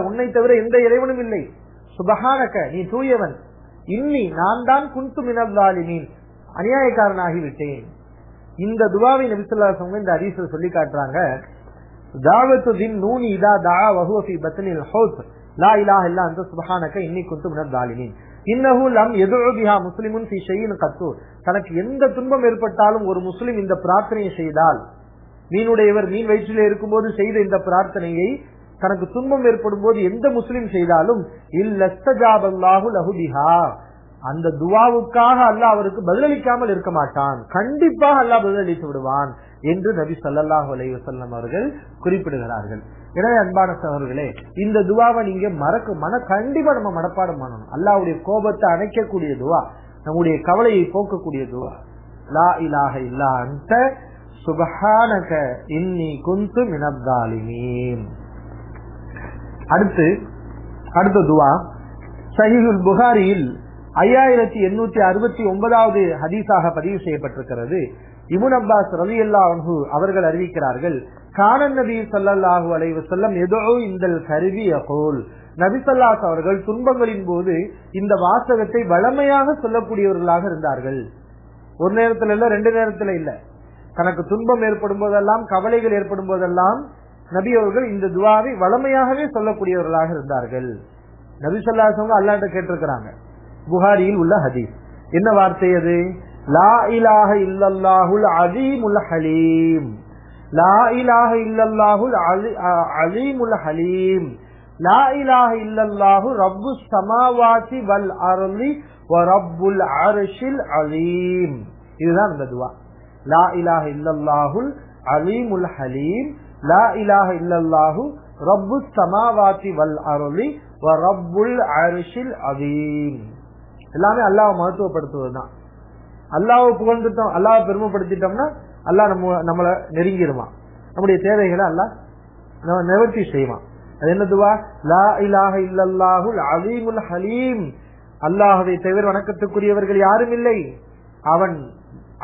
உன்னை தவிர எந்த இறைவனும் இல்லை, சுபஹானக நீ தூயவன், இன்னி நான் தான் குன்து மினல் ஸாலிமீன் அநியாயக்காரனாகிவிட்டேன். இந்த துவாவை நபி ஸல்லல்லாஹு அலைஹி வஸல்லம் இந்த ஹதீஸில் சொல்லி காட்டுறாங்க. தாவத்து தின் நூனி இதா தஆ வஹுவ ஃபீ பத்னில் ஹௌத் லா இலாஹ இல்லா அன்த சுப்ஹானக இன்னி குன்து மினல் ஸாலிமீன் இன்னஹு லம் யதுஉ பிஹா முஸ்லிமுன் ஃபீ ஷைஇன் கத்து. தனக்கு எந்த துன்பம் ஏற்பட்டாலும் ஒரு முஸ்லிம் இந்த பிரார்த்தனையை செய்தால், மீனுடையவர் மீன் வயிற்றிலே இருக்கும்போது செய்த இந்த பிரார்த்தனையை தனக்கு துன்பம் ஏற்படும் போது எந்த முஸ்லிம் செய்தாலும் இல்லஸ்தஜாபல்லாஹு லஹு பிஹா, அந்த துவாவுக்காக அல்லாஹ் அவருக்கு பதிலளிக்காமல் இருக்க மாட்டான், கண்டிப்பாக அல்லாஹ் பதிலளித்து விடுவான் என்று நபி ஸல்லல்லாஹு அலைஹி வஸல்லம் அவர்கள் குறிப்பிடுகிறார்கள். எனவே அன்பான சகோதரர்களே, இந்த துவாவை நீங்க கண்டிப்பா நம்ம மனப்பாடம் பண்ணணும். அல்லாஹ்வுடைய கோபத்தை அணைக்கக்கூடிய துவா, நம்முடைய கவலையை போக்கக்கூடிய துவா. லா இலாஹ இல்லா அன்த சுப்ஹானக இன்னி குன்து மினல் ஸாலிமீன். அடுத்த துவா ஸஹீஹுல் புகாரியில் 5869வது ஹதீஸாக பதிவு செய்யப்பட்டிருக்கிறது. இப்னு அப்பாஸ் ரலியல்லாஹு அன்ஹு அவர்கள் அறிவிக்கிறார்கள், கானன் நபி ஸல்லல்லாஹு அலைஹி வஸல்லம் யதுஉ இந்தல் கர்பி யகூல், நபி ஸல்லல்லாஹு அவர்கள் துன்பங்களின் போது இந்த வாசகத்தை வழமையாக சொல்லக்கூடியவர்களாக இருந்தார்கள். ஒரு நேரத்துல இல்ல, ரெண்டு நேரத்துல இல்ல, தனக்கு துன்பம் ஏற்படும் போதெல்லாம், கவலைகள் ஏற்படும் போதெல்லாம் நபி அவர்கள் இந்த துவாவை வழமையாகவே சொல்லக்கூடியவர்களாக இருந்தார்கள். நபி ஸல்லல்லாஹு அலைஹி வஸல்லம் அல்லாஹ்ட்ட கேட்டிருக்கிறாங்க. புகாரியில் உள்ள ஹதீஸ் என்ன வார்த்தை அது? லா இலாஹ இல்லல்லாஹுல் அஸீமுல் ஹலீம், லா இலாஹ இல்லல்லாஹுல் அஸீமுல் ஹலீம், லா இலாஹ இல்லல்லாஹு ரப்புஸ் ஸமாவாதி வல் அர்லி வ ரப்புல் அர்ஷில் அஸீம். இதுதான் அந்த துவா. லா இலாஹ இல்லல்லாஹுல் அஸீமுல் ஹலீம், லா இலாஹ இல்லல்லாஹு ரப்புஸ் ஸமாவாதி வல் அர்லி வ ரப்புல் அர்ஷில் அஸீம். எல்லாமே அல்லாஹ்வை மகத்துவப்படுத்துவதுதான். அல்லாஹ்வை புகழ்ந்துட்டோம், அல்லாஹ்வை பெருமைப்படுத்திட்டோம்னா அல்லாஹ் நம்மளை நெருங்கிடுவான், நம்முடைய தேவைகளை அல்லாஹ் நிவர்த்தி செய்வான். அது என்ன துவா? லா இலாஹ இல்லல்லாஹுல் அஸீமுல் ஹலீம், அல்லாஹ்வை தவிர வணக்கத்துக்குரியவர்கள் யாரும் இல்லை, அவன்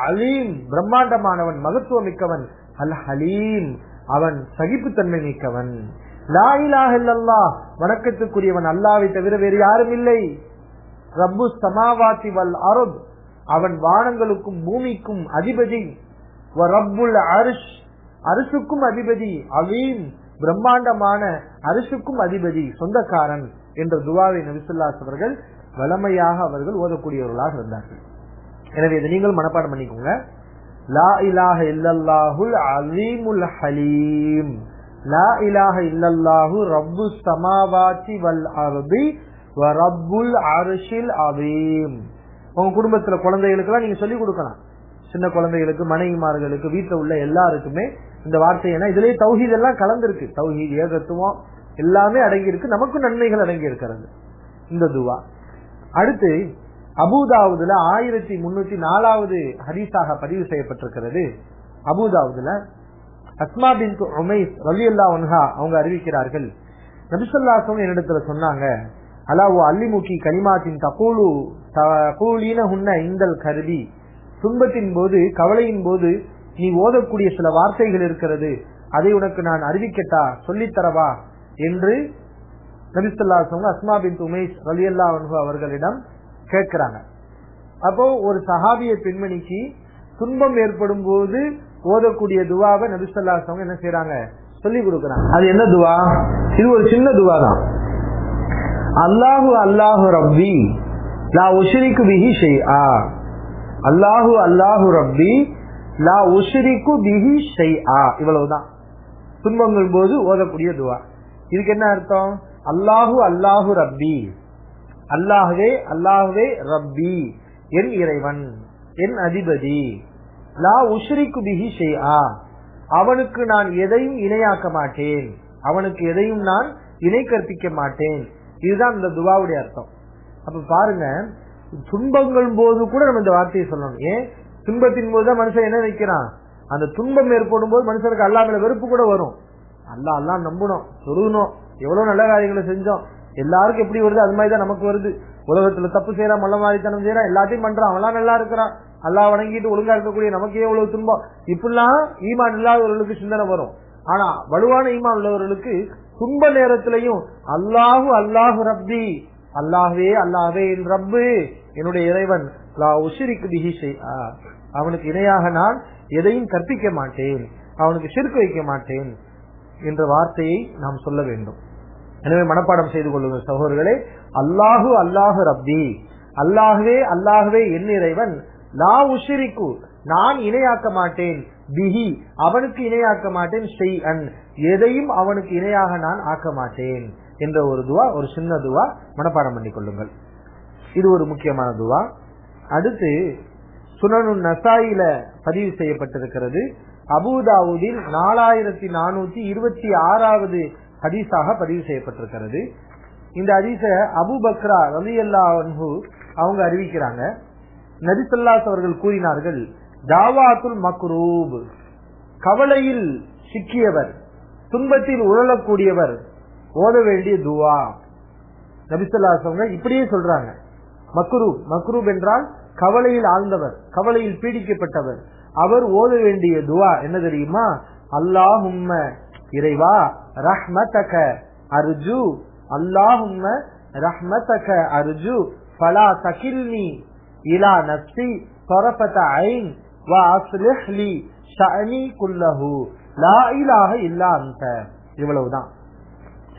அலீம் பிரம்மாண்டமானவன், மகத்துவம் மிக்கவன், அல் ஹலீம் அவன் சகிப்புத்தன்மை மிக்கவன். லா இலாஹ இல்லல்லாஹ் வணக்கத்துக்குரியவன் அல்லாஹ்வை தவிர வேறு யாரும் இல்லை, ரப்பு ஸமாவாதி வல் அர்த் அவன் வானங்களுக்கும் பூமிக்கும் அதிபதி, வ ரப்புல் அர்ஷ் அர்ஷுக்கும் அதிபதி, அலீம் பிரம்மாண்டமான அர்ஷுக்கும் அதிபதி, சொந்தக்காரன் என்ற துவாவை நபி ஸல்லல்லாஹு அலைஹி அவர்கள் வளமையாக அவர்கள் ஓதக்கூடியவர்களாக இருந்தார்கள். எனவே இதை நீங்கள் மனப்பாடம் பண்ணிக்கோங்க. லா இலாஹ இல்லல்லாஹுல் அஸீமுல் ஹலீம், லா இலாஹ இல்லல்லாஹு ரப்புஸ் ஸமாவாதி வல் அர்தி வ ரப்புல் அர்ஷில் அஸீம். உங்க குடும்பத்துல குழந்தைகளுக்கு நீங்க சொல்லிக் கொடுக்கலாம், சின்ன குழந்தைகளுக்கு, மனைவிமார்களுக்கு, வீட்டுல உள்ள எல்லாருக்குமே இந்த வார்த்தை. ஏன்னா இதுலயே தௌஹீத் எல்லாம் கலந்திருக்கு, தௌஹீத் ஏகத்துவம் எல்லாமே அடங்கி இருக்கு, நமக்கும் நன்மைகள் அடங்கி இருக்கிறது இந்த துவா. அடுத்து அபூதாவுதுல 1304வது ஹதீஸாக பதிவு செய்யப்பட்டிருக்கிறது. அபூதாவுதுல அஸ்மா பின்த் உமைஸ் ரலியல்லாஹு அன்ஹா அவங்க அறிவிக்கிறார்கள், நபி ஸல்லல்லாஹு அலைஹி வஸல்லம் என்னிடத்துல சொன்னாங்க, அலாஹு அல்லிமுகி கலிமாத்தின் தகூலீன ஹுன்ன இந்தல் கர்பி, துன்பத்தின் போது, கவலையின் போது நீ ஓதக்கூடிய சில வார்த்தைகள் இருக்கிறது, அதை உனக்கு நான் அறிவிக்கட்டா, சொல்லித்தரவா என்று நபி ஸல்லல்லாஹு அலைஹி வஸல்லம் அஸ்மா பின்த் உமைஸ் ரலியல்லாஹு அன்ஹா அவர்களிடம் கேட்கிறாங்க. அப்போ ஒரு சஹாபிய பெண்மணிக்கு துன்பம் ஏற்படும் போது ஓதக்கூடிய துவாவை நபி ஸல்லல்லாஹு அலைஹி வஸல்லம் என்ன செய்யறாங்க, சொல்லி கொடுக்கறாங்க. அது என்ன துவா? இது ஒரு சின்ன துவா தான். அல்லாஹு அல்லாஹு ரப்பி லா உஷ்ரிகு பிஹி ஷைஆ, அல்லாஹு அல்லாஹு ரப்பி லா உஷ்ரிகு பிஹி ஷைஆ, இவ்வளவுதான் துன்பங்கள் போது ஓதக்கூடிய துவா. இதுக்கு என்ன அர்த்தம்? அல்லாஹு அல்லாஹு ரப்பி, அல்லாஹ்வே அல்லாஹ்வே ரப்பி என் இறைவன், என் அதிபதி, லா உஷ்ரிகு பிஹி ஷைஆ அவனுக்கு நான் எதையும் இணையாக்க மாட்டேன், அவனுக்கு எதையும் நான் இணை கற்பிக்க மாட்டேன். இதுதான் இந்த துவாவுடைய அர்த்தம். அப்ப பாருங்க, துன்பங்கள் போது கூட நம்ம இந்த வார்த்தையை சொல்லணும். ஏன்? துன்பத்தின் போதுதான் மனுஷன் என்ன நினைக்கிறான், அந்த துன்பம் ஏற்படும் போது மனுஷனுக்கு அல்லாஹ் மேல வெறுப்பு கூட வரும். அல்லாஹ் நம்பணும், சொல்லணும், எவ்வளவு நல்ல காரியங்களை செஞ்சோம், எல்லாருக்கும் எப்படி வருது அது மாதிரிதான் நமக்கு வருது. உலகத்துல தப்பு செய்யறான், மல்ல மாதிரித்தனம் செய்யறான், எல்லாத்தையும் பண்றான், அவெல்லாம் நல்லா இருக்கிறான், அல்லாஹ் வணங்கிட்டு ஒழுங்கா இருக்கக்கூடிய நமக்கே எவ்வளவு துன்பம், இப்படிலாம் ஈமான் இல்லாதவர்களுக்கு சிந்தனை வரும். ஆனா வலுவான ஈமான் உள்ளவர்களுக்கு துன்ப நேரத்திலையும் அல்லாஹு அல்லாஹு ரப்பி, அல்லாஹ்வே அல்லாஹ்வே என் ரப்பு, என்னுடைய இறைவன், லா உஷ்ரிகு பிஹி ஷைஆ, அவனுக்கு இணையாக நான் எதையும் கற்பிக்க மாட்டேன், அவனுக்கு ஷிர்க் வைக்க மாட்டேன் என்ற வார்த்தையை நாம் சொல்ல வேண்டும். எனவே மனப்பாடம் செய்து கொள்ளுங்கள் சகோதரர்களே. அல்லாஹு அல்லாஹு ரப்பி, அல்லாஹ்வே அல்லாஹ்வே என் இறைவன், லா உஷ்ரிகு நான் இணையாக்க மாட்டேன், பிஹி அவனுக்கு இணையாக்க மாட்டேன், ஷைஅன் எதையும் அவனுக்கு இணையாக நான் ஆக்க மாட்டேன் என்ற ஒரு துவா, ஒரு சின்ன துவா மனப்பாடம் பண்ணிக் கொள்ளுங்கள். இது ஒரு முக்கியமான துவா. அடுத்து சுனனு நசாயில பதிவு செய்யப்பட்டிருக்கிறது. அபூதாவூதில் 4426வது ஹதீஸாக பதிவு செய்யப்பட்டிருக்கிறது. இந்த ஹதீஸ அபூ பக்ரா ரலியல்லாஹு அன்ஹு அவங்க அறிவிக்கிறாங்க. நபி ஸல்லல்லாஹு அவர்கள் கூறினார்கள், தாவாத்துல் மக்ரூப், கவலையில் சிக்கியவர், துன்பத்தில் உழலக்கூடியவர் ஓத வேண்டிய துவா. நபி ஸல்லல்லாஹு அவங்க இப்படியே சொல்றாங்க. மக்ரூப், மக்ரூப் என்றால் கவலையில் ஆழ்ந்தவர், கவலையில் பீடிக்கப்பட்டவர், அவர் ஓத வேண்டிய துவா என்ன தெரியுமா? அல்லாஹும்ம இறைவா ரஹ்மதக அர்ஜு, அல்லாஹும்ம ரஹ்மதக அர்ஜு ஃபலா தகில்னி இலா நஃப்ஸி தரஃபத ஐன் வ அஸ்லிஹ் லி ஷஅனி குல்லஹு லா இலாஹ இல்லா அன்த. இவ்வளவுதான்.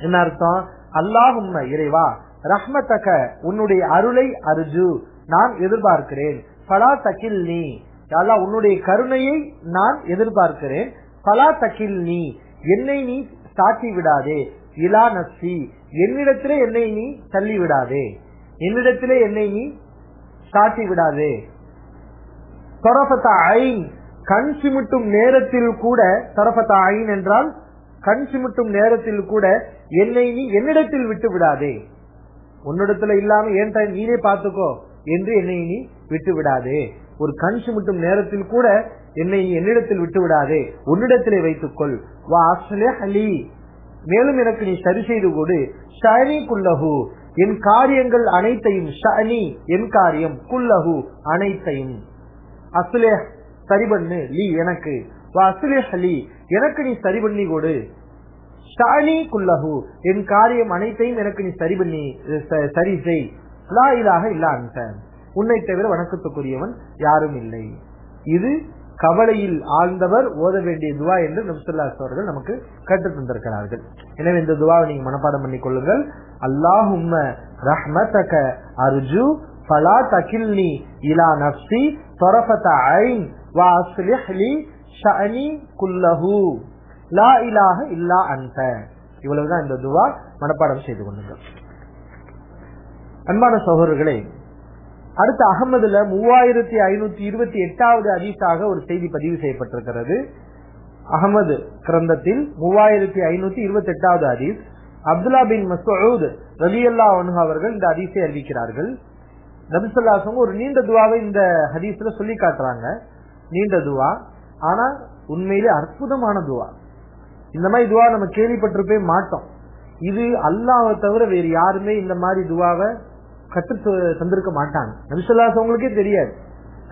என்ன அர்த்தம்? அல்லாஹும்ம இறைவா ரஹ்மதக உன்னுடைய அருளை அர்ஜு நான் எதிர்பார்க்கிறேன், ஃபலா தகில்னி அல்லாஹ் உன்னுடைய கருணையை நான் எதிர்பார்க்கிறேன், ஃபலா தகில்னி என்னை நீ சாட்டி விடாதே, இலா நஃப்ஸி என்னிடத்திலே என்னை நீ தள்ளி விடாதே, என்னிடத்திலே என்னை நீ சாட்டி விடாதே, தரஃபத ஐன் கண் சிமிட்டும் நேரத்தில் கூட, தரஃபத ஐன் என்றால் கண் சிமிட்டும் நேரத்தில் கூட என்னை நீ என்னிடத்தில் விட்டு விடாதே, உன்னிடத்துல இல்லாம ஏன் நீனே பார்த்துக்கோ என்று என்னை நீ விட்டு விடாதே, ஒரு கண் சிமிட்டும் நேரத்தில் கூட என்னை நீ என்னிடத்தில் விட்டு விடாதே, உன்னிடத்திலே வைத்துக்கொள், வா அஸ்லிஹ் லி மேலும் எனக்கு நீ சரி செய்து கொடு, ஷஅனி குல்லஹு என் காரியங்கள் அனைத்தையும், ஷஅனி என் காரியம், குல்லஹு அனைத்தையும், அஸ்லிஹ் சரி பண்ணு, லி எனக்கு, வா அஸ்லிஹ் லி எனக்கு நீ சரி பண்ணி கொடு, ஷஅனி குல்லஹு என் காரியம் அனைத்தையும் எனக்கு நீ சரி பண்ணி சரி செய், லா இலாஹ இல்லா அன்த உன்னை தவிர வணக்கத்துக்குரியவன் யாரும் இல்லை. இது கவலையில் ஆழ்ந்தவர் ஓத வேண்டிய துவா என்று நபி ஸல்லல்லாஹு அலைஹி அவர்கள் நமக்கு கற்றுத் தந்திருக்கிறார்கள். எனவே இந்த துவாவை நீங்க மனப்பாடம் பண்ணிக் கொள்ளுங்கள். அல்லாஹும்ம ரஹ்மதக அர்ஜு ஃபலா தகில்னி இலா நஃப்ஸி தரஃபத ஐன் வ அஸ்லிஹ் லி ஷஅனி குல்லஹு லா இலாஹ இல்லா அன்த. இவ்வளவுதான் இந்த துவா, மனப்பாடம் செய்து கொள்ளுங்கள். அன்பான சகோதரர்களே, அடுத்த அகமதுல 3528வது ஹதீஸாக ஒரு செய்தி பதிவு செய்யப்பட்டிருக்கிறது. அகமது கிரந்தத்தில் 3528வது ஹதீஸ். அப்துல்லா பின் மஸ்ஊத் ரலியல்லாஹு அன்ஹு அவர்கள் இந்த ஹதீஸை அறிவிக்கிறார்கள். நபி ஸல்லல்லாஹு அலைஹி வஸல்லம் ஒரு நீண்ட துவாவை இந்த ஹதீஸ்ல சொல்லி காட்டுறாங்க. நீண்ட துவா, ஆனா உண்மையிலே அற்புதமான துவா. இந்த மாதிரி துவா நம்ம கேள்விப்பட்டிருப்பே மாட்டோம். இது அல்லாஹ்வை தவிர வேறு யாருமே இந்த மாதிரி துவாவை கற்று தந்திருக்க மாட்டாங்க. நபி ஸல்லல்லாஹு அலைஹி அவங்களுக்கே தெரியாது.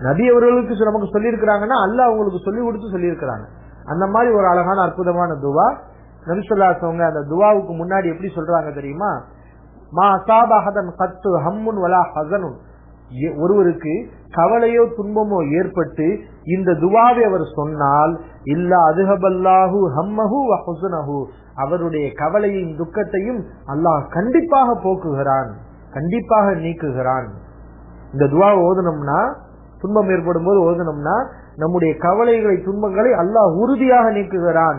நபி அவர்களுக்கு நமக்கு சொல்லி இருக்கிறாங்கன்னா அல்லாஹ் அவங்களுக்கு சொல்லி கொடுத்து சொல்லி இருக்கிறாங்க. அந்த மாதிரி ஒரு அழகான அற்புதமான துவா. நபி ஸல்லல்லாஹு அலைஹி அவங்க அந்த துவாவுக்கு முன்னாடி எப்படி சொல்றாங்க தெரியுமா? மா அஸாபஹதன் கத்து ஹம்முன் வலா ஹஸனுன், ஒருவருக்கு கவலையோ துன்பமோ ஏற்பட்டு இந்த துவாவை அவர் சொன்னால், இல்லா அதுஹபல்லாஹு ஹம்மஹு வ ஹுஸ்னஹு, அவருடைய கவலையும் துக்கத்தையும் அல்லாஹ் கண்டிப்பாக போக்குகிறான், கண்டிப்பாக நீக்குகிறான். இந்த துவா ஓதனம்னா, துன்பம் ஏற்படும் போது ஓதனம்னா நம்முடைய கவலைகளை துன்பங்களை அல்லாஹ் உறுதியாக நீக்குகிறான்.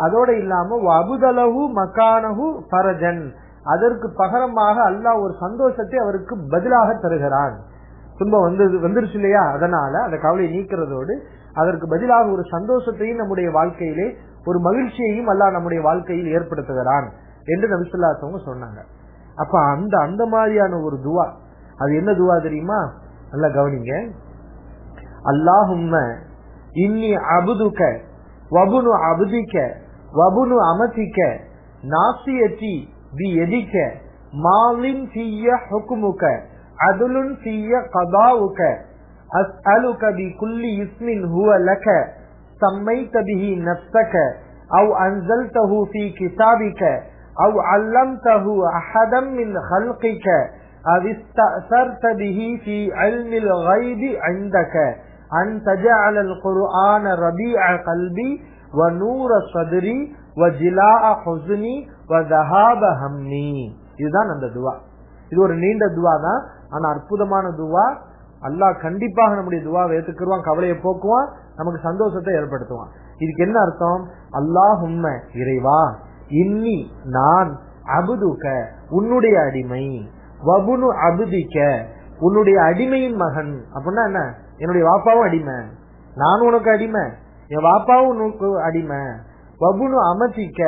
அதோட இல்லாம அபுதலஹு மகானஹு ஃபரஜன், அதற்கு பகரமாக அல்லாஹ் ஒரு சந்தோஷத்தை அவருக்கு பதிலாக தருகிறான். துன்பம் வந்துருச்சு இல்லையா, அதனால அந்த கவலையை நீக்கிறதோடு அதற்கு பதிலாக ஒரு சந்தோஷத்தையும் நம்முடைய வாழ்க்கையிலே ஒரு மகிழ்ச்சியையும் அல்லாஹ் நம்முடைய வாழ்க்கையில் ஏற்படுத்துகிறான் என்று நபி ஸல்லல்லாஹு அலைஹி வஸல்லம் சொன்னாங்க. அப்ப அந்த மாதிரியான ஒரு துவா, அது என்ன துவா தெரியுமா? நல்லா கவனிங்க. அல்லாஹும்ம இன்னி அபுதுக வபுனு அபுதிக வபுனு அமதிக நாசியதி பியதிக மாலின் ஃபிய ஹுக்முக அதுலுன் ஃபிய கதாஉக அஸ்அலுக பிகுல்லி இஸ்மின் ஹுவ லக சம்மைத பிஹி நஃப்ஸக أو أنزلته في كتابك أو علمته أحدا من خلقك أو استأثرت به في علم الغيب عندك أن تجعل القرآن ربيع قلبي ونور صدري وجلاء حزني وذهاب همي. இதுதான் அந்த துவா. இது ஒரு நீண்ட துவா தான், ஆனா அற்புதமான துவா. அல்லாஹ் கண்டிப்பாக நம்முடைய துவாவை ஏத்துக்குவான், கவலையை போக்குவான், நமக்கு சந்தோஷத்தை ஏற்படுத்துவான். இதுக்கு என்ன அர்த்தம்? அல்லாஹும்ம இறைவா, இன்னி நான், அபுதுக உன்னுடைய அடிமை, வபுனு அபுதிக்க உன்னுடைய அடிமையின் மகன். அப்படின்னா என்ன? என்னுடைய வாப்பாவும் அடிமை, நானும் உனக்கு அடிமை, என் வாப்பாவும் உனக்கு அடிமை. வபுனு அமதிக்க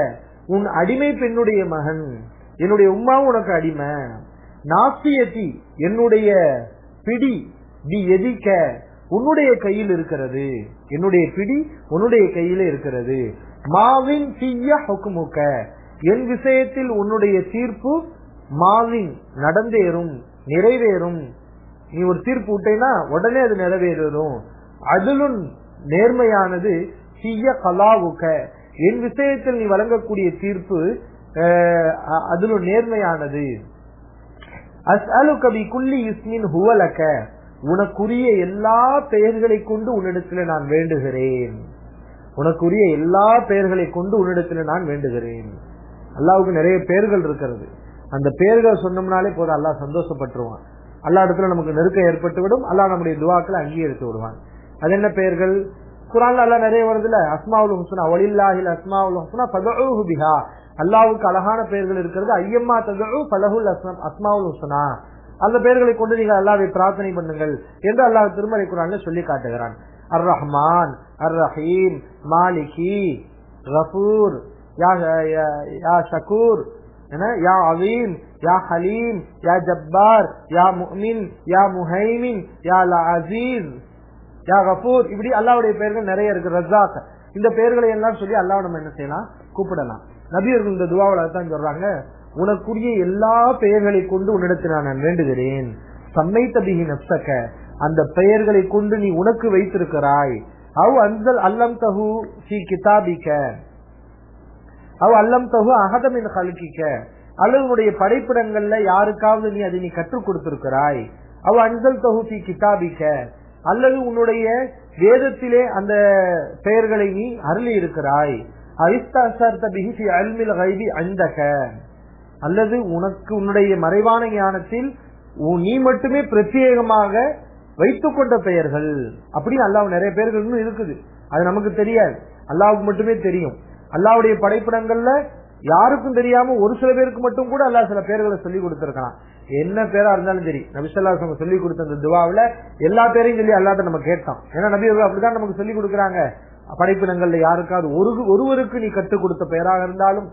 உன் அடிமை பெண்ணுடைய மகன், என்னுடைய உம்மாவும் உனக்கு அடிமை. நாசியத்தி என்னுடைய பிடி, பி எதிக்க உன்னுடைய கையில் இருக்கிறது, என்னுடைய பிடி உன்னுடைய கையில இருக்கிறது. மாவின் சிய்ய ஹுக்முக என் விஷயத்தில் உன்னுடைய தீர்ப்பு மாவின் நடந்தேறும், நிறைவேறும். நீ ஒரு தீர்ப்பு விட்டேன்னா உடனே அது நிறைவேறும். அதுலும் நேர்மையானது. சிய்ய கலாவுக என் விஷயத்தில் நீ வழங்கக்கூடிய தீர்ப்பு அதிலும் நேர்மையானது. அஸ்அலுக பிகுல்லி இஸ்மின் ஹுவ லக உனக்குரிய எல்லா பெயர்களை கொண்டு உன்னிடத்தில் நான் வேண்டுகிறேன், உனக்குரிய எல்லா பெயர்களை கொண்டு உன்னிடத்தில் நான் வேண்டுகிறேன். அல்லாவுக்கு நிறைய பெயர்கள் இருக்கிறது, அந்த பெயர்கள் சொன்னோம்னாலே போதும், அல்லாஹ் சந்தோஷப்பட்டுருவான். அல்லா இடத்துல நமக்கு நெருக்கம் ஏற்பட்டு விடும், அல்லாஹ் நம்முடைய துஆக்களை அங்கீகரித்து விடுவான். அது என்ன பெயர்கள்? குர்ஆன்ல அல்லாஹ் நிறைய வருதுல, அஸ்மாவுல் ஹுஸ்னா வலில்லாஹில் அஸ்மாவுல் ஹுஸ்னா ஃபதுஊஹு பிஹா. அல்லாஹ்வுக்கு அழகான பெயர்கள் இருக்கிறது. ஐயம்மா ததுஉ ஃபலஹுல் அஸ்மாவுல் ஹுஸ்னா, அந்த பெயர்களை கொண்டு நீங்கள் அல்லாஹ்வை பிரார்த்தனை பண்ணுங்கள் என்று அல்லாஹ் திருமறை குர்ஆன்ல சொல்லி காட்டுகிறான். அர் ரஹ்மான், அர் ரஹீம், மாலிகி, கஃபூர், யா ஷக்கூர், யா அலீம், யா ஹலீம், யா ஜப்பார், யா முஃமின், யா முஹைமின், யா அஸீஸ், யா கஃபூர். இப்படி அல்லாஹ்வுடைய பெயர்கள் நிறைய இருக்கு. ரஸாக், இந்த பெயர்களை எல்லாம் சொல்லி அல்லாஹ் நம்ம என்ன செய்யலாம்? கூப்பிடலாம். நபியர்கள் இந்த துஆவுல தான் சொல்றாங்க, உனக்குரிய எல்லா பெயர்களை கொண்டு உன்னிடத்தில் நான் வேண்டுகிறேன். சம்மைத பிஹி நஃப்ஸக அந்த பெயர்களை கொண்டு நீ உனக்கு வைத்திருக்கிறாய். அவ் அன்ஸல் அல்லம்தஹு ஃபீ கிதாபிக அவ் அல்லம்தஹு அஹத மின் கல்கிக அல்லது உன்னுடைய படைப்பிடங்கள்ல யாருக்காவது நீ அதை நீ கற்றுக் கொடுத்திருக்கிறாய். அவ் அன்ஸல்தஹு ஃபீ கிதாபிக அல்லது உன்னுடைய வேதத்திலே அந்த பெயர்களை நீ அருளி இருக்கிறாய். அரிஸ்தஅஸர்த பிஹி ஃபீ இல்மில் கைபி அந்தக அல்லது உனக்கு உன்னுடைய மறைவான ஞானத்தில் நீ மட்டுமே பிரத்யேகமாக வைத்துக் கொண்ட பெயர்கள். அப்படின்னு அல்லாஹ் நிறைய பெயர்கள் இன்னும் இருக்குது, அது நமக்கு தெரியாது, அல்லாஹ்வுக்கு மட்டுமே தெரியும். அல்லாஹ்வுடைய படைப்பிடங்கள்ல யாருக்கும் தெரியாம ஒரு சில பேருக்கு மட்டும் கூட அல்லாஹ் சில பெயர்களை சொல்லி கொடுத்திருக்கான். என்ன பேரா இருந்தாலும் சரி, நபி ஸல்லல்லாஹு அலைஹி வஸல்லம் சொல்லி கொடுத்த அந்த துஆவுல எல்லா பேரையும் சொல்லி அல்லாஹ்ட்ட நம்ம கேட்டோம். ஏன்னா நபி அவர்கள் அப்படிதான் நமக்கு சொல்லி கொடுக்குறாங்க. படைப்பிடங்கள்ல யாருக்காவது ஒருவருக்கு நீ கற்றுக் கொடுத்த பெயராக இருந்தாலும்,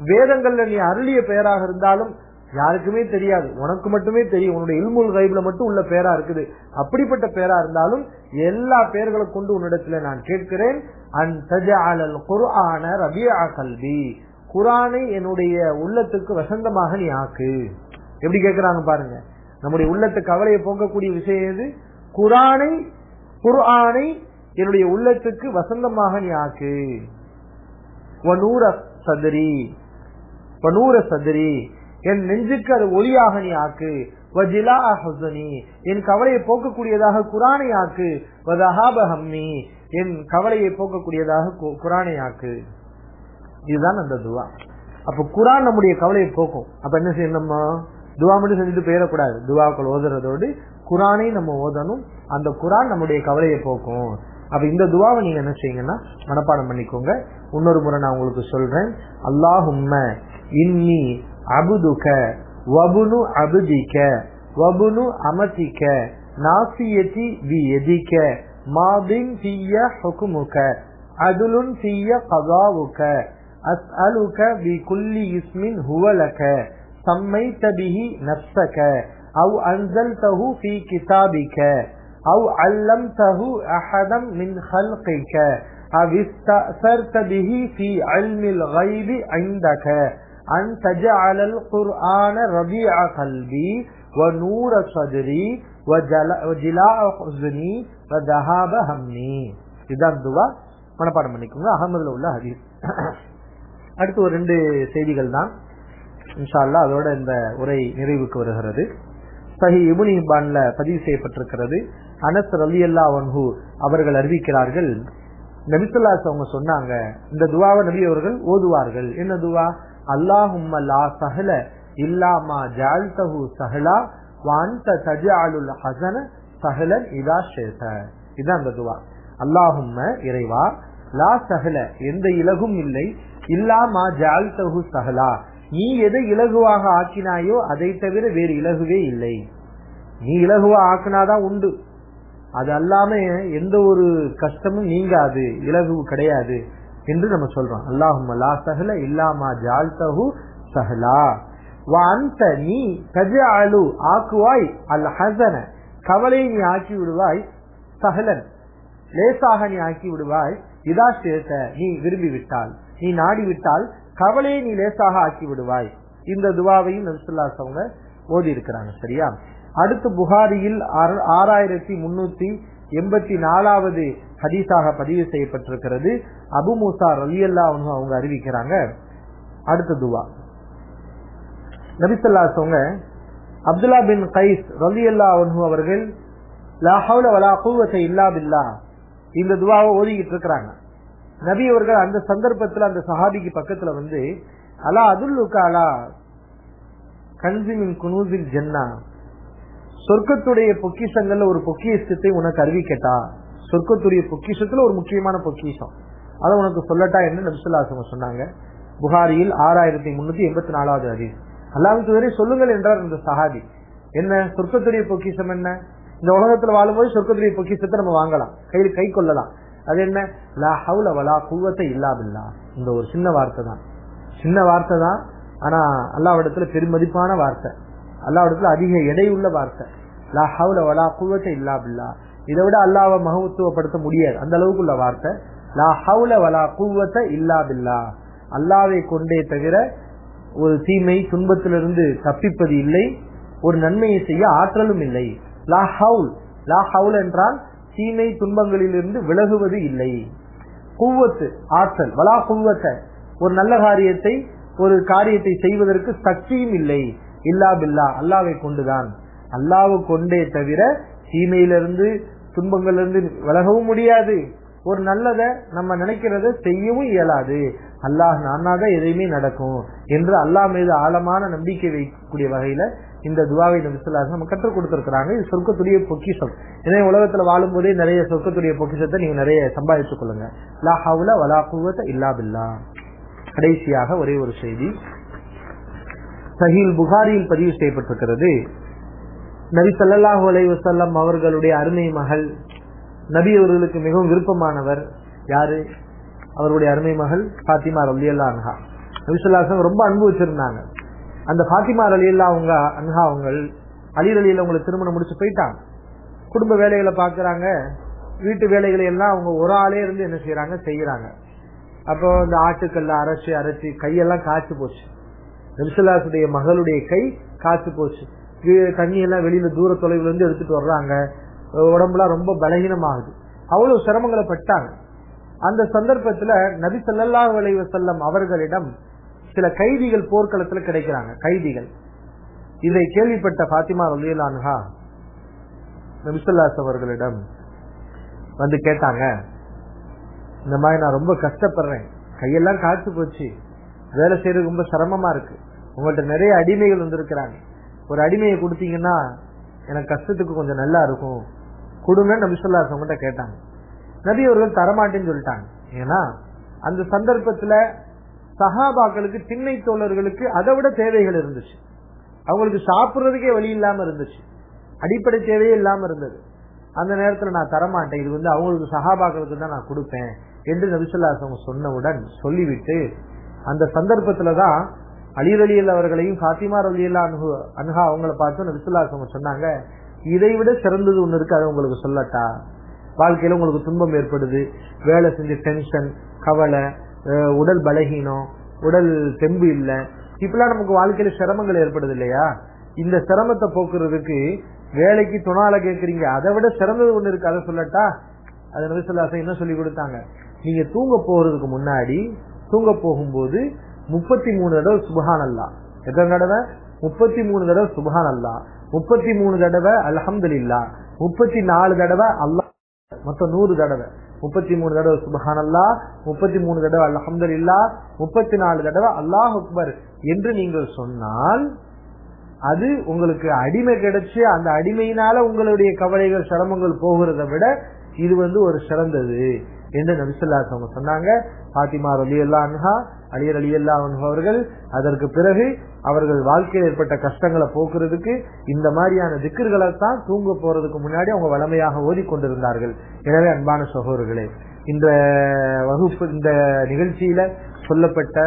வேதங்கள்ல நீ அருளிய பெயராக இருந்தாலும் யாருக்குமே தெரியாது, உனக்கு மட்டுமே தெரியும். உன்னுடைய இல்முல் கைப்ல மட்டும் உள்ள பெயரா இருக்குது. அப்படிப்பட்ட பெயரா இருந்தாலும் எல்லா பெயர்களை கொண்டு உன்னிடத்துல நான் கேட்கிறேன். அன் தஜஅலல் குர்ஆன ரபியா கல்பி குர்ஆனை என்னுடைய உள்ளத்துக்கு வசந்தமாக நீ ஆக்கு. எப்படி கேட்கிறாங்க பாருங்க, நம்முடைய உள்ளத்துக்கு கவலையை போக்கக்கூடிய விஷயம் எது? குர்ஆனை என்னுடைய உள்ளத்துக்கு வசந்தமாக நீ ஆக்கு. வநூர சதரி என் நெஞ்சுக்கு அது ஒளியாக நீ ஆக்கு. வஜிலா ஹுஸ்னி என் கவலையை போக்கக்கூடியதாக குர்ஆனை ஆக்கு. வதஹாப ஹம்மி என் கவலையை போக்கக்கூடியதாக குர்ஆனை ஆக்கு. இதுதான் அந்த துஆ. அப்ப குர்ஆன் நம்முடைய கவலையை போக்கும். அப்ப என்ன செய்யணும்? துஆ மட்டும் செஞ்சுட்டு போயிடக்கூடாது. துஆக்கள் ஓதுறதோடு குர்ஆனை நம்ம ஓதணும். அந்த குர்ஆன் நம்முடைய கவலையை போக்கும். அப்ப இந்த துஆவை நீங்க என்ன செய்யுங்கன்னா மனப்பாடம் பண்ணிக்கோங்க. இன்னொரு முறை நான் உங்களுக்கு சொல்றேன். அல்லாஹும்ம இன்னி அபுதுக வபுனு அபுதிக வபுனு அமதிக நாசியதி பியதிக மாதின் ஃபிய ஹுக்முக அதுலுன் ஃபிய கதாவுக அஸ்அலுக பிகுல்லி இஸ்மின் ஹுவ லக சம்மைத பிஹி நஃப்ஸக அவ் அன்ஸல்தஹு ஃபீ கிதாபிக அவ் அல்லம்தஹு அஹதம் மின் خلقك أو استأثرت به في علم الغيب عندك أن تجعل القرآن ربيع قلبي ونور صدري وجلاء حزني وذهاب همي. இதுதான் துஆ. மனப்பாடம் பண்ணிக்கோங்க. அகமதுல உள்ள ஹதீஸ். அடுத்து ஒரு 2 செய்திகள் தான் இன்ஷா அல்லாஹ், அதோட இந்த உரை நிறைவுக்கு வருகிறது. சஹீஹ் இப்னு ஹிப்பான்ல பதிவு செய்யப்பட்டிருக்கிறது. அனஸ் ரலியல்லாஹு அன்ஹு அவர்கள் அறிவிக்கிறார்கள், நபி ஸல்லல்லாஹு அலைஹி வஸல்லம் சொன்னாங்க, இந்த துஆவை நபி அவர்கள் ஓதுவார்கள். என்ன துஆ? அல்லாஹும்ம லா சஹல இல்லா மா ஜஅல்தஹு சஹலா வ அன்த தஜஅலுல் ஹஸன சஹலன் இதா ஷைத. இதுதான் அந்த துஆ. அல்லாஹும்ம இறைவா, லா சஹல எந்த இலகும் இல்லை, இல்லா மா ஜஅல்தஹு சஹலா நீ எதை இலகுவாக ஆக்கினாயோ அதை தவிர வேறு இலகுவே இல்லை. நீ இலகுவா ஆக்கினாதான் உண்டு, அது அல்லாம எந்த ஒரு கஷ்டமும் நீங்காது, இலகு கிடையாது என்று நம்ம சொல்றோம். அல்லாஹும்ம லா சஹல இல்லா மா ஜஅல்தஹு சஹலா வ அன்த நீ தஜஅலு ஆக்குவாய் அல் ஹஸன கவலை நீ ஆக்கி விடுவாய், சஹலன் லேசாக நீ ஆக்கி விடுவாய், இதா ஷிஅத நீ விரும்பி விட்டால், நீ நாடி விட்டால் கவலையை நீ லேசாக ஆக்கி விடுவாய். இந்த துஆவையும் நபி ஸல்லல்லாஹு அலைஹி வஸல்லம் ஓதி இருக்கிறாங்க. சரியா? அடுத்து புகாரியில் 6384வது ஹதீஸாக பதிவு செய்யப்பட்டிருக்கிறது. அபு மூசா ரலியல்லாஹு அன்ஹு அவங்க அறிவிக்கிறாங்க. அடுத்த துஆ நபி ஸல்லல்லாஹு அலைஹி வஸல்லம் அப்துல்லா பின் கைஸ் ரலியல்லாஹு அன்ஹு அவர்கள் லா ஹவ்ல வலா குவத இல்லா பில்லாஹ் இந்த துஆவை ஓதிக்கிட்டு இருக்காங்க. நபி அவர்கள் அந்த சந்தர்ப்பத்தில் அந்த சஹாபிக்கு பக்கத்துல வந்து, அலா அதுல்லுக அலா கன்ஸி மின் குனூஸில் ஜன்னah, சொர்க்கத்துடைய பொக்கிஷங்கள்ல ஒரு பொக்கிஷத்தை உனக்கு அறிவிக்கட்டா, சொர்க்கத்துடைய பொக்கிஷத்துல ஒரு முக்கியமான பொக்கிஷம், அதை உனக்கு சொல்லட்டா என்று நபி ஸல்லல்லாஹு அலைஹி வஸல்லம் சொன்னாங்க. புகாரியில் 6384வது ஹதீஸ். அல்லாஹ்வுக்கு வரை சொல்லுங்கள் என்றார் இந்த சஹாபி. என்ன சொர்க்கத்துடைய பொக்கிஷம்? என்ன? இந்த உலகத்துல வாழும்போது சொர்க்கத்துடைய பொக்கிஷத்தை நம்ம வாங்கலாம், கை கொள்ளலாம். அது என்ன? லா ஹவ்ல வலா குவத இல்லா பில்லாஹ். இந்த ஒரு சின்ன வார்த்தை தான், சின்ன வார்த்தை தான், ஆனா அல்லாஹ்விடத்துல பெருமதிப்பான வார்த்தை, அல்லாஹ்விடத்துல அதிக எடையுள்ள வார்த்தை. லா ஹவ்ல வலா குவத இல்லா பில்லாஹ். இதை விட அல்லாஹ்வை மகத்துவப்படுத்த முடியாது, அந்த அளவுக்கு உள்ள வார்த்தை. லா ஹவ்ல வலா குவத இல்லா பில்லாஹ். அல்லாஹ்வை கொண்டே தவிர ஒரு தீமை துன்பத்திலிருந்து தப்பிப்பது இல்லை, ஒரு நன்மையை செய்ய ஆற்றலும் இல்லை. லா ஹவுல், லா ஹவுல் என்றால் தீமை துன்பங்களிலிருந்து விலகுவது இல்லை. குவத்து ஆற்றல், வலா குவத்த ஒரு நல்ல காரியத்தை ஒரு காரியத்தை செய்வதற்கு சக்தியும் இல்லை. இல்லா பில்லா அல்லாஹ்வை கொண்டுதான். அல்லாஹ்வை கொண்டே தவிர தீமையிலிருந்து துன்பங்களிலிருந்து விலகவும் முடியாது, ஒரு நல்லதை நம்ம நினைக்கிறத செய்யவும் இயலாது. அல்லாஹ் நானாதான் எதையுமே நடக்கும் என்று அல்லாஹ் மீது ஆழமான நம்பிக்கை வைக்கக்கூடிய வகையில இந்த துஆவை நபி ஸல்லல்லாஹு அலைஹி வஸல்லம் கற்றுக் கொடுத்திருக்கிறாங்க. இது சொர்க்கத்துடைய பொக்கிஷம். எனவே உலகத்துல வாழும் போதே நிறைய சொர்க்கத்துடைய பொக்கிஷத்தை நீங்க நிறைய சம்பாதித்துக் கொள்ளுங்க. லா ஹவ்ல வலா குவத இல்லா பில்லாஹ். கடைசியாக ஒரே ஒரு செய்தி சஹீஹ் புகாரியில் பதிவு செய்யப்பட்டிருக்கிறது. நபி ஸல்லல்லாஹு அலைஹி வஸல்லம் அவர்களுடைய அருமை மகள், நபி அவர்களுக்கு மிகவும் விருப்பமானவர் யாரு? அவருடைய அருமை மகள் ஃபாத்திமா ரலியல்லாஹு அன்ஹா. நபி ஸல்லல்லாஹு அலைஹி வஸல்லம் ரொம்ப அன்பு வச்சிருந்தாங்க. அந்த ஃபாத்திமா ரலியல்லாஹு அன்ஹா அவங்க அலி ரலியல்லாஹு அவங்களை திருமணம் முடிச்சு போயிட்டாங்க. குடும்ப வேலைகளை பாக்குறாங்க, வீட்டு வேலைகளை எல்லாம் அவங்க ஒரு ஆளே இருந்து என்ன செய்யறாங்க. அப்போ இந்த ஆட்டுக்கல்ல அரைச்சி கையெல்லாம் காய்ச்சி போச்சு. நபி ஸல்லல்லாஹு அலைஹி வஸல்லம் மகளுடைய கை காய்ச்சி போச்சு. தண்ணி எல்லாம் வெளியில தூர தொலைவுல இருந்து எடுத்துட்டு வர்றாங்க. உடம்புலாம் ரொம்ப பலகீனமாகுது. அவ்வளவு சிரமங்களை பட்டாங்க. அந்த சந்தர்ப்பத்துல நபி ஸல்லல்லாஹு அலைஹி வஸல்லம் அவர்களிடம் சில கைதிகள் போர்க்களத்துல கிடைக்கிறாங்க, கைதிகள். இதை கேள்விப்பட்ட ஃபாத்திமா ரலியல்லாஹு அன்ஹா நபி ஸல்லல்லாஹு அலைஹி அவர்களிடம் வந்து கேட்டாங்க, இந்த மாதிரி நான் ரொம்ப கஷ்டப்படுறேன், கையெல்லாம் காய்ச்சி போச்சு, வேலை செய்யறது ரொம்ப சிரமமா இருக்கு, உங்கள்ட்ட நிறைய அடிமைகள் வந்திருக்கிறாங்க, ஒரு அடிமையை கொடுத்தீங்கன்னா எனக்கு கஷ்டத்துக்கு கொஞ்சம் நல்லா இருக்கும், கொடுங்க நபி ஸல்லல்லாஹு அலைஹி வஸல்லம் கேட்டாங்க. நபி அவர்கள் தரமாட்டேன்னு சொல்லிட்டாங்க. ஏன்னா அந்த சந்தர்ப்பத்துல சஹாபாக்களுக்கு, திண்ணை தோழர்களுக்கு அதை விட தேவைகள் இருந்துச்சு. அவங்களுக்கு சாப்பிடுறதுக்கே வழி இல்லாம இருந்துச்சு, அடிப்படை தேவையே இல்லாம இருந்தது. அந்த நேரத்துல நான் தரமாட்டேன், இது வந்து அவங்களுக்கு சஹாபாக்களுக்கு தான் நான் கொடுப்பேன் என்று நபி ஸல்லல்லாஹு அலைஹி வஸல்லம் சொன்னவுடன் சொல்லிவிட்டு, அந்த சந்தர்ப்பத்துலதான் அலி ரலியல்லாஹு அவர்களையும் ஃபாத்திமா ரலியல்லாஹு அன்ஹா அவங்கள பார்த்து நபி ஸல்லல்லாஹு அலைஹி வஸல்லம் சொன்னாங்க, இதை விட சிறந்தது ஒண்ணு இருக்கு, அதை உங்களுக்கு சொல்லட்டா? வாழ்க்கையில உங்களுக்கு துன்பம் ஏற்படுது, வேலை செஞ்சு டென்ஷன், கவலை, உடல் பலகீனம், உடல் தெம்பு இல்ல, இப்பெல்லாம் நமக்கு வாழ்க்கையில சிரமங்கள் ஏற்படுது இல்லையா? இந்த சிரமத்தை போக்குறதுக்கு வேலைக்கு துணால கேட்கறீங்க, அதை விட சிறந்தது ஒண்ணு இருக்கு, அதை சொல்லட்டா? அது நபி ஸல்லல்லாஹு அலைஹி வஸல்லம் என்ன சொல்லி கொடுத்தாங்க? நீங்க தூங்க போறதுக்கு முன்னாடி தூங்க போகும்போது 33 தடவை சுப்ஹானல்லாஹ். எத்தனை தடவை? 33 தடவை சுப்ஹானல்லாஹ், 33 தடவை அல்ஹம்துலில்லாஹ், 34 தடவை அல்லாஹ், மொத்தம் 100 தடவை. 33 தடவை சுப்ஹானல்லாஹ், 33 தடவை அல்ஹம்துலில்லாஹ், 34 தடவை அல்லாஹ் அக்பர் என்று நீங்கள் சொன்னால் அது உங்களுக்கு அடிமை கிடைச்சு அந்த அடிமையினால உங்களுடைய கவலைகள் சிரமங்கள் போகிறதை விட இது ஒரு சிறந்தது என்று நபி ஸல்லல்லாஹு அலைஹி வஸல்லம் சொன்னாங்க. ஃபாத்திமா ரலியல்லாஹு அன்ஹா, அலி ரலியல்லாஹு அன்ஹு அவர்கள் அதற்கு பிறகு அவர்கள் வாழ்க்கையில் ஏற்பட்ட கஷ்டங்களை போக்குறதுக்கு இந்த மாதிரியான திக்ர்களை தான் தூங்க போறதுக்கு முன்னாடி அவங்க வளமையாக ஓதிக்கொண்டிருந்தார்கள். எனவே அன்பான சகோதரர்களே, இந்த வகுப்பு இந்த நிகழ்ச்சியில சொல்லப்பட்ட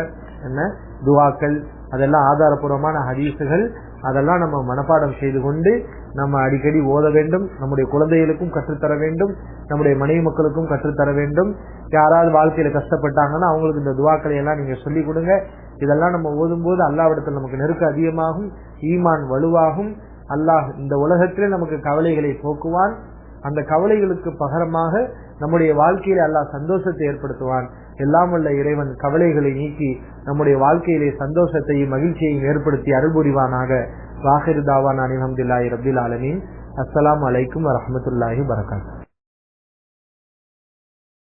துஆக்கள் அதெல்லாம் ஆதாரபூர்வமான ஹதீசுகள், அதெல்லாம் நம்ம மனப்பாடம் செய்து கொண்டு நம்ம அடிக்கடி ஓத வேண்டும். நம்முடைய குழந்தைகளுக்கும் கற்றுத்தர வேண்டும், நம்முடைய மனைவி மக்களுக்கும் கற்றுத்தர வேண்டும். யாராவது வாழ்க்கையில கஷ்டப்பட்டாங்கன்னா அவங்களுக்கு இந்த துஆக்களை எல்லாம் நீங்க சொல்லிக் கொடுங்க. இதெல்லாம் நம்ம ஓதும் போது அல்லாஹ்விடத்தில் நமக்கு நெருக்கம் அதிகமாகும், ஈமான் வலுவாகும். அல்லாஹ் இந்த உலகத்திலே நமக்கு கவலைகளை போக்குவான். அந்த கவலைகளுக்கு பகரமாக நம்முடைய வாழ்க்கையில அல்லாஹ் சந்தோஷத்தை ஏற்படுத்துவான். எல்லாம் வல்ல இறைவன் கவலைகளை நீக்கி நம்முடைய வாழ்க்கையிலே சந்தோஷத்தையும் மகிழ்ச்சியையும் ஏற்படுத்தி அருள் புரிவானாக. வாஹிரு தாவானா அல்ஹம்துலில்லாஹி ரப்பில் ஆலமீன். அஸ்ஸலாமு அலைக்கும் வரஹ்மத்துல்லாஹி வபரகாத்துஹு.